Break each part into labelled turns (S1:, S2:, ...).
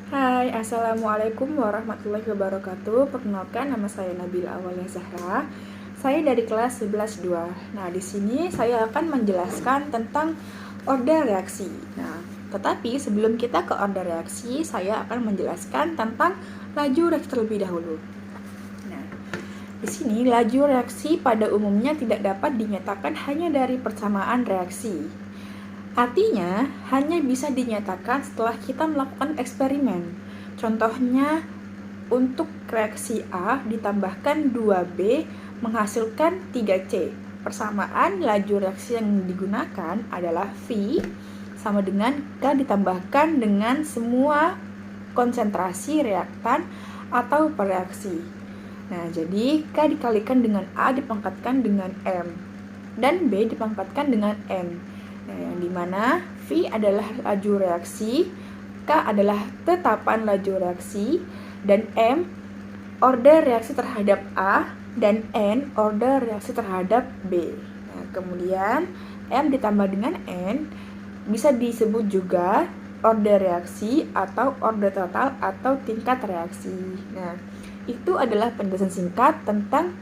S1: Hai, Assalamualaikum warahmatullahi wabarakatuh. Perkenalkan, nama saya Nabila Awalia Zahra. Saya dari kelas 11-2. Nah, di sini saya akan menjelaskan tentang order reaksi. Nah, tetapi sebelum kita ke order reaksi, saya akan menjelaskan tentang laju reaksi terlebih dahulu. Nah, di sini laju reaksi pada umumnya tidak dapat dinyatakan hanya dari persamaan reaksi. Artinya, hanya bisa dinyatakan setelah kita melakukan eksperimen. Contohnya, untuk reaksi A ditambahkan 2B menghasilkan 3C. Persamaan laju reaksi yang digunakan adalah V sama dengan K ditambahkan dengan semua konsentrasi reaktan atau pereaksi. Nah, jadi K dikalikan dengan A dipangkatkan dengan M dan B dipangkatkan dengan N. Nah, yang dimana V adalah laju reaksi, K adalah tetapan laju reaksi, dan M order reaksi terhadap A, dan N order reaksi terhadap B. Nah, kemudian M ditambah dengan N bisa disebut juga order reaksi atau order total atau tingkat reaksi. Nah, itu adalah penjelasan singkat tentang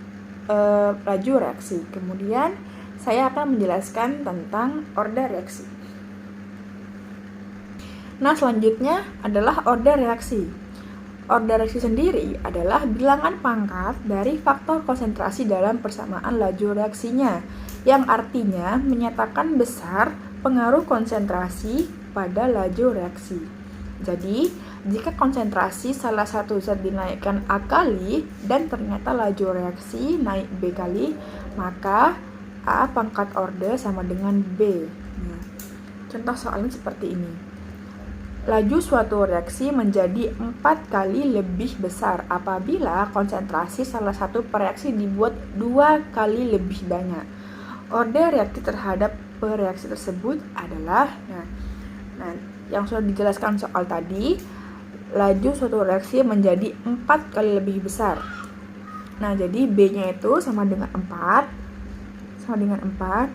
S1: laju reaksi. Kemudian saya akan menjelaskan tentang order reaksi. Nah, selanjutnya adalah order reaksi. Order reaksi sendiri adalah bilangan pangkat dari faktor konsentrasi dalam persamaan laju reaksinya, yang artinya menyatakan besar pengaruh konsentrasi pada laju reaksi. Jadi, jika konsentrasi salah satu zat dinaikkan A kali dan ternyata laju reaksi naik B kali, maka A pangkat order sama dengan B. Nah, contoh soalnya seperti ini. Laju suatu reaksi menjadi 4 kali lebih besar apabila konsentrasi salah satu pereaksi dibuat 2 kali lebih banyak. Order reaksi terhadap pereaksi tersebut adalah, nah yang sudah dijelaskan soal tadi, laju suatu reaksi menjadi 4 kali lebih besar. Nah, jadi B-nya itu sama dengan 4.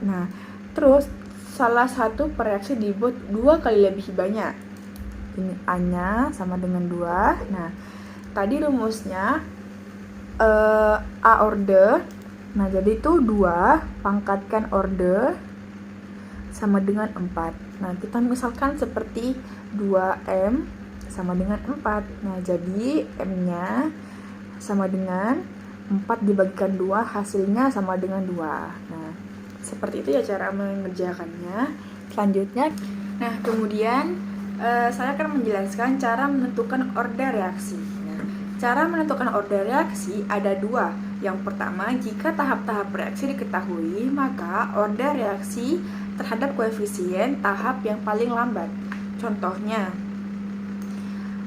S1: Nah, terus salah satu pereaksi dibuat 2 kali lebih banyak. Ini A-nya sama dengan 2. Nah, tadi rumusnya A order. Nah, jadi itu 2 pangkatkan order sama dengan 4. Nah, kita misalkan seperti 2M sama dengan 4. Nah, jadi M-nya sama dengan 4 dibagikan 2, hasilnya sama dengan 2. Nah, seperti itu ya cara mengerjakannya. Selanjutnya, nah kemudian saya akan menjelaskan cara menentukan order reaksi. Nah, cara menentukan order reaksi ada 2. Yang pertama, jika tahap-tahap reaksi diketahui, maka order reaksi terhadap koefisien tahap yang paling lambat. Contohnya,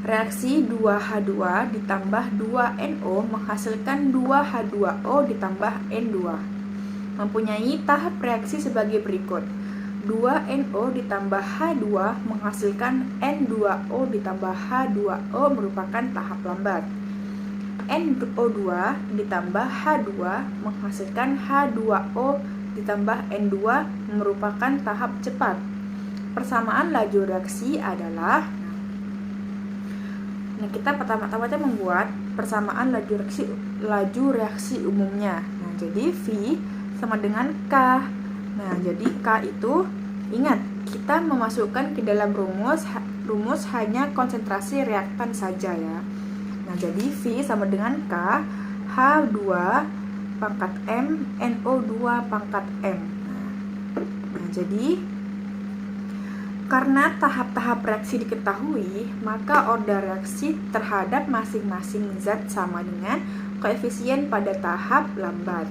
S1: reaksi 2H2 ditambah 2NO menghasilkan 2H2O ditambah N2. Mempunyai tahap reaksi sebagai berikut. 2NO ditambah H2 menghasilkan N2O ditambah H2O merupakan tahap lambat. NO2 ditambah H2 menghasilkan H2O ditambah N2 merupakan tahap cepat. Persamaan laju reaksi adalah, nah, kita pertama-tama membuat persamaan laju reaksi umumnya. Nah, jadi V sama dengan K. Nah, jadi K itu, ingat, kita memasukkan ke dalam rumus hanya konsentrasi reaktan saja ya. Nah, jadi V sama dengan K, H2 pangkat M, NO2 pangkat M. Nah, jadi karena tahap-tahap reaksi diketahui, maka order reaksi terhadap masing-masing zat sama dengan koefisien pada tahap lambat.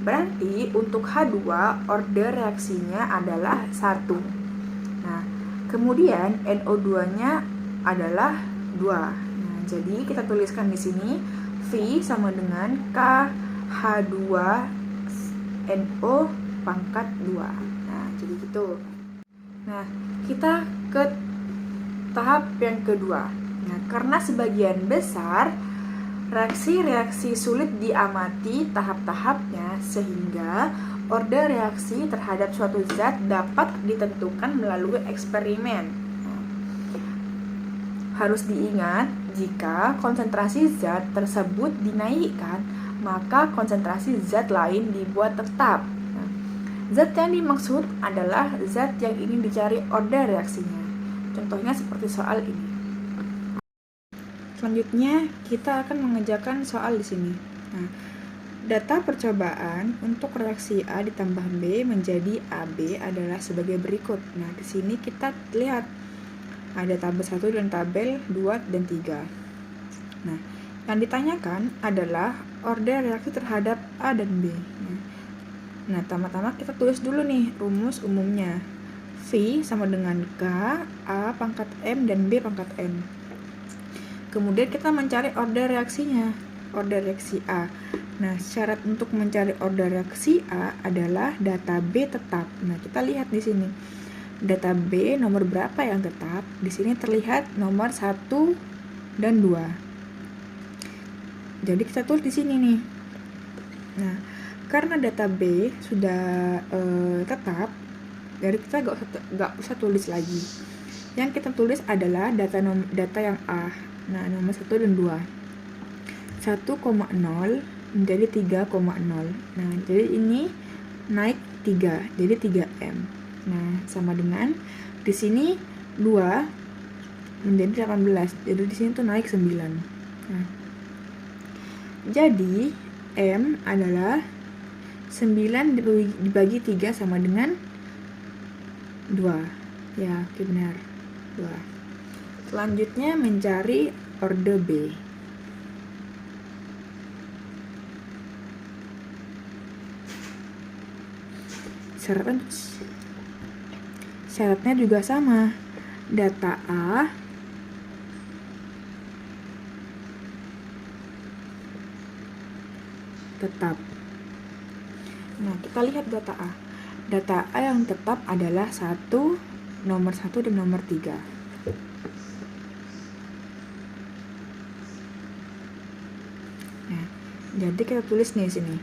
S1: Berarti untuk H2 order reaksinya adalah 1. Nah, kemudian NO2-nya adalah 2. Nah, jadi kita tuliskan di sini V sama dengan K H2NO pangkat 2. Nah, jadi gitu. Nah, kita ke tahap yang kedua. Nah, karena sebagian besar reaksi-reaksi sulit diamati tahap-tahapnya, sehingga order reaksi terhadap suatu zat dapat ditentukan melalui eksperimen. Harus diingat, jika konsentrasi zat tersebut dinaikkan, maka konsentrasi zat lain dibuat tetap. Nah, zat yang dimaksud adalah zat yang ingin dicari order reaksinya. Contohnya seperti soal ini. Selanjutnya, kita akan mengerjakan soal di sini. Nah, data percobaan untuk reaksi A ditambah B menjadi AB adalah sebagai berikut. Nah, di sini kita lihat ada tabel 1 dan tabel 2 dan 3. Nah, yang ditanyakan adalah order reaksi terhadap A dan B. Nah, pertama-tama kita tulis dulu nih rumus umumnya. V sama dengan K, A pangkat M, dan B pangkat N. Kemudian kita mencari order reaksinya, order reaksi A. Nah, syarat untuk mencari order reaksi A adalah data B tetap. Nah, kita lihat di sini. Data B nomor berapa yang tetap? Di sini terlihat nomor 1 dan 2. Jadi kita tulis di sini nih. Nah, karena data B sudah tetap, jadi kita nggak usah tulis lagi. Yang kita tulis adalah data yang A. Nah, nomor 1 dan 2. 1,0 menjadi 3,0. Nah, jadi ini naik 3, jadi 3M. Nah, sama dengan di sini 2 menjadi 18. Jadi di sini tuh naik 9. Nah, jadi M adalah 9 dibagi 3 sama dengan 2. Ya, oke, benar. 2. Selanjutnya mencari order B. Syaratnya juga sama. Data A tetap. Nah, kita lihat data A. Data A yang tetap adalah 1, nomor 1 dan nomor 3. Nah, jadi kita tulis nih sini.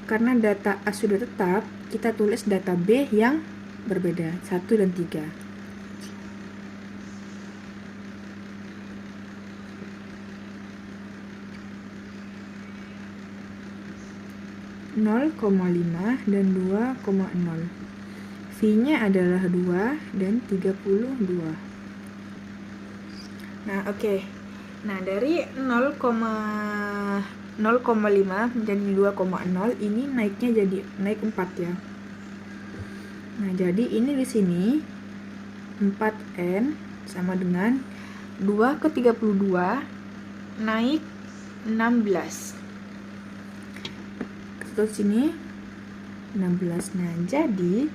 S1: Karena data A sudah tetap, kita tulis data B yang berbeda, 1 dan 3. (0,5) dan 2,0. V-nya adalah 2 dan 32. Nah, oke. Nah, dari 0,5 menjadi 2,0 ini naiknya jadi naik 4 ya. Nah, jadi ini di sini 4N sama dengan 2 ke 32 naik 16. Terus sini 16. Nah, jadi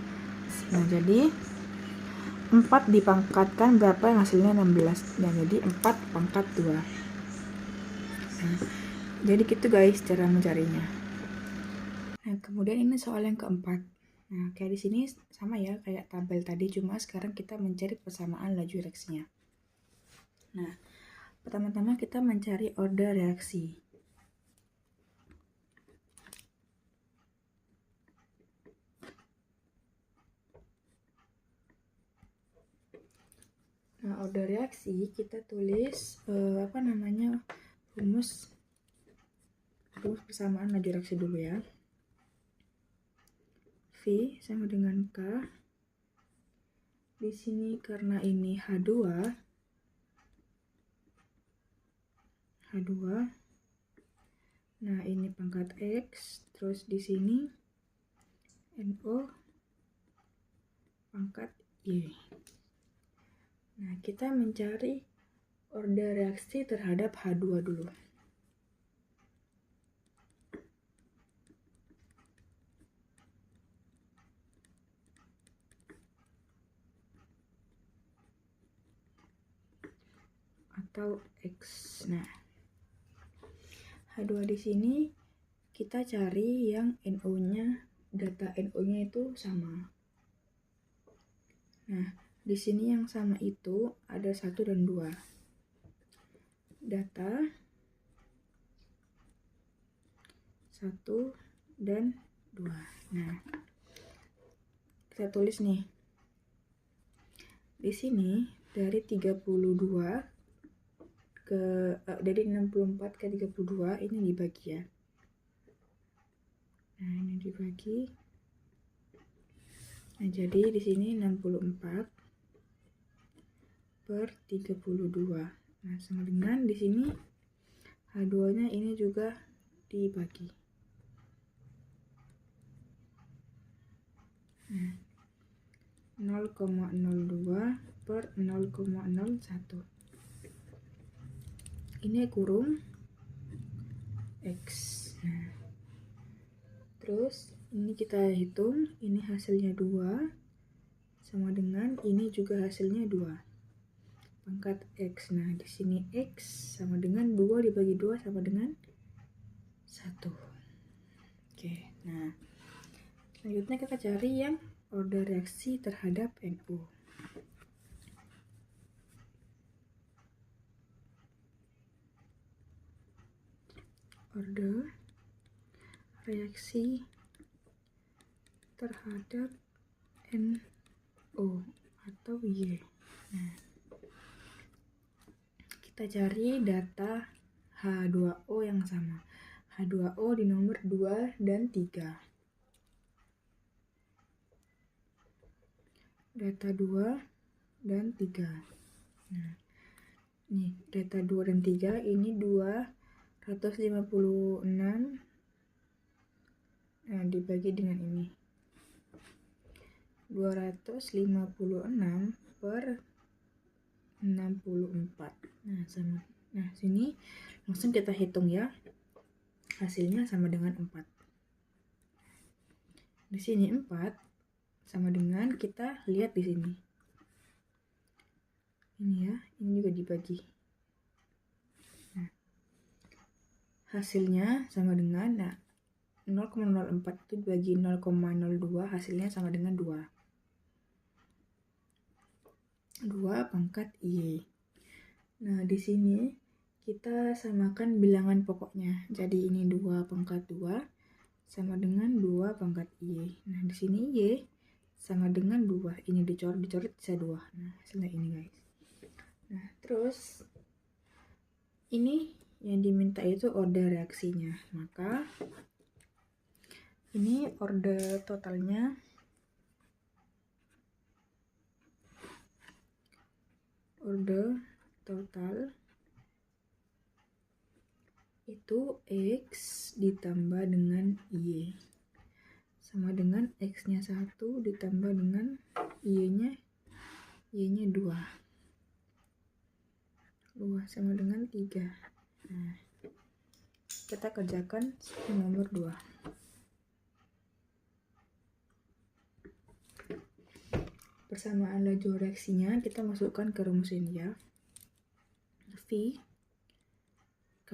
S1: 4 dipangkatkan berapa yang hasilnya 16. Nah, jadi 4 pangkat 2. Nah, jadi gitu guys cara mencarinya. Nah, kemudian ini soal yang keempat. Nah, kayak di sini sama ya kayak tabel tadi, cuma sekarang kita mencari persamaan laju reaksinya. Nah, pertama-tama kita mencari order reaksi. Nah, order reaksi kita tulis rumus persamaan laju reaksi dulu ya. V sama dengan K. Di sini karena ini H2. Nah, ini pangkat X, terus di sini NO pangkat Y. Nah, kita mencari order reaksi terhadap H2 dulu. Atau X. Nah, H2 di sini kita cari yang NO-nya, data NO-nya itu sama. Nah, di sini yang sama itu ada 1 dan 2. Data 1 dan 2. Nah, kita tulis nih. Di sini dari 32 ke dari 64 ke 32 ini dibagi ya. Nah, ini dibagi. Nah, jadi di sini 64 per 32. Nah, sama dengan di sini H2-nya ini juga dibagi. Nah, 0,02 per 0,01. Ini kurung X. Nah, terus ini kita hitung, ini hasilnya 2 sama dengan ini juga hasilnya 2 pangkat X. Nah, di sini X sama dengan 2 dibagi 2 sama dengan 1. Oke, nah selanjutnya kita cari yang order reaksi terhadap NO. Order reaksi terhadap NO atau Y. Nah, kita cari data H2O yang sama. H2O di nomor 2 dan 3. Data 2 dan 3. Nah, nih data 2 dan 3 ini 256. Nah, dibagi dengan ini 256 per 64. Nah, sama. Nah, sini langsung kita hitung ya. Hasilnya sama dengan 4. Di sini 4 sama dengan, kita lihat di sini. Ini ya, ini juga dibagi. Nah, hasilnya sama dengan, nah 0,04 itu dibagi 0,02 hasilnya sama dengan 2. 2 pangkat Y. Nah, di sini kita samakan bilangan pokoknya. Jadi ini 2 pangkat 2 sama dengan 2 pangkat Y. Nah, di sini Y sama dengan 2. Ini dicoret bisa 2. Nah, hasilnya ini guys. Nah, terus ini yang diminta itu order reaksinya. Maka ini order totalnya itu X ditambah dengan Y sama dengan X-nya 1 ditambah dengan Y-nya 2 sama dengan 3. Nah, kita kerjakan nomor 2. Persamaan laju reaksinya kita masukkan ke rumus ini ya. V K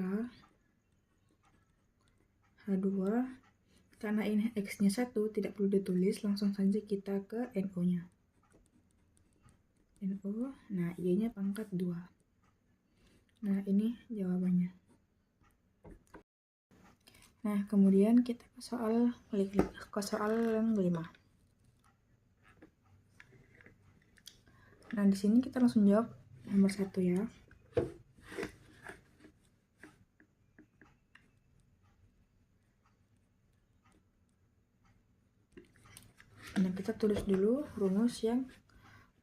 S1: H2, karena ini X-nya 1 tidak perlu ditulis, langsung saja kita ke NO-nya. NO, nah Y-nya pangkat 2. Nah, ini jawabannya. Nah, kemudian kita ke soal yang 5. Nah, di sini kita langsung jawab nomor 1 ya. Nah, kita tulis dulu rumus yang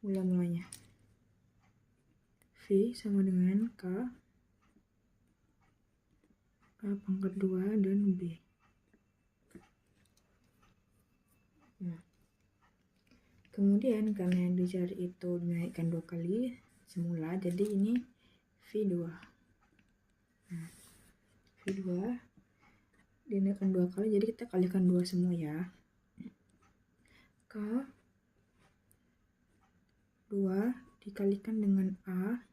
S1: mula-mulanya. V sama dengan K pangkat 2 dan B. Nah, kemudian karena yang dicari itu dinaikkan 2 kali semula, jadi ini V2. Nah, V2 dinaikkan 2 kali, jadi kita kalikan 2 semua ya. K 2 dikalikan dengan A,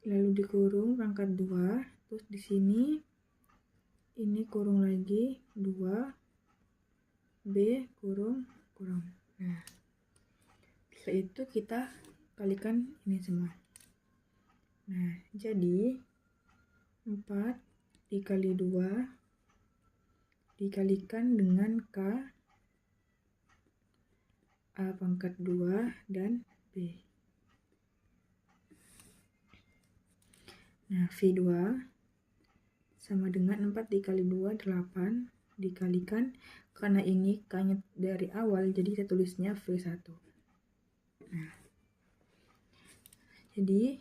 S1: lalu dikurung pangkat 2, terus di sini ini kurung lagi 2, B kurung. Nah, setelah itu kita kalikan ini semua. Nah, jadi 4 dikali 2 dikalikan dengan K A pangkat 2 dan B. Nah, V2 sama dengan 4 dikali 2, 8 dikalikan, karena ini K-nya dari awal, jadi kita tulisnya V1. Nah, jadi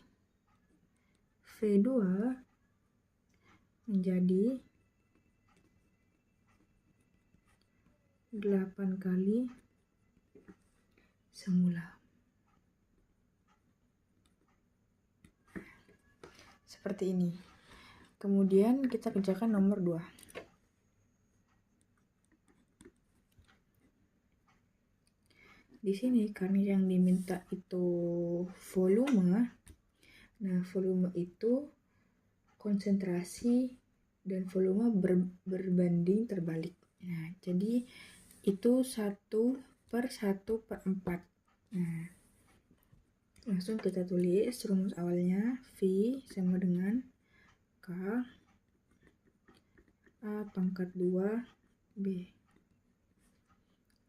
S1: V2 menjadi 8 kali semula. Seperti ini. Kemudian kita kerjakan nomor 2. Di sini karena yang diminta itu volume, nah volume itu konsentrasi dan volume berbanding terbalik. Nah, jadi itu 1/1/4. Nah, langsung kita tulis rumus awalnya, V sama dengan K A pangkat 2 B.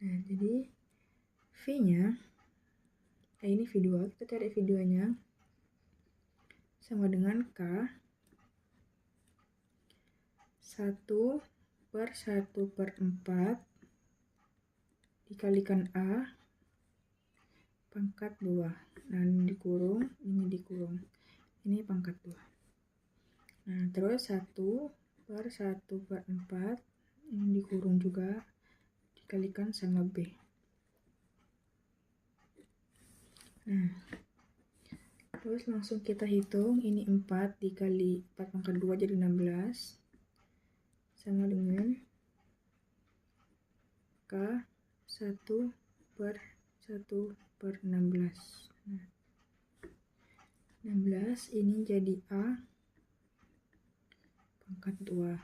S1: Nah, jadi V-nya, ini V2, kita cari V2-nya sama dengan K 1/1/4 dikalikan A pangkat 2. Nah, ini dikurung, ini pangkat 2. Nah, terus 1/1/4 ini dikurung juga, dikalikan sama B. Nah, terus langsung kita hitung, ini 4 dikali 4 pangkat 2 jadi 16 sama dengan K 1/1/16. Nah, 16 ini jadi A pangkat 2.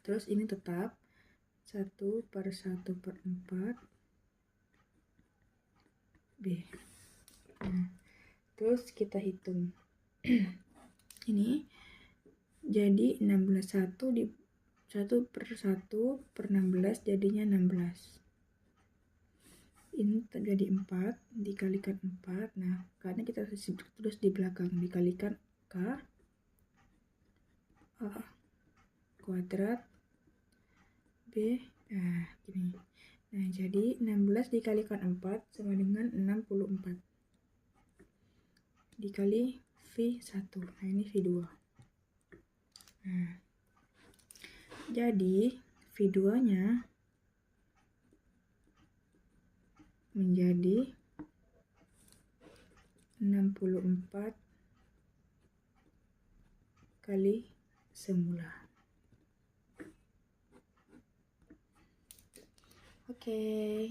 S1: Terus ini tetap 1/1/4 B. Nah, terus kita hitung. Ini jadi 16, 1/1/16 jadinya 16. Ini terjadi 4 dikalikan 4. Nah, karena kita terus di belakang, dikalikan K A kuadrat B. Nah, gini. Nah, jadi 16 dikalikan 4 sama dengan 64 dikali V1. Nah, ini V2. Nah, jadi V2-nya menjadi 64 kali semula. Oke.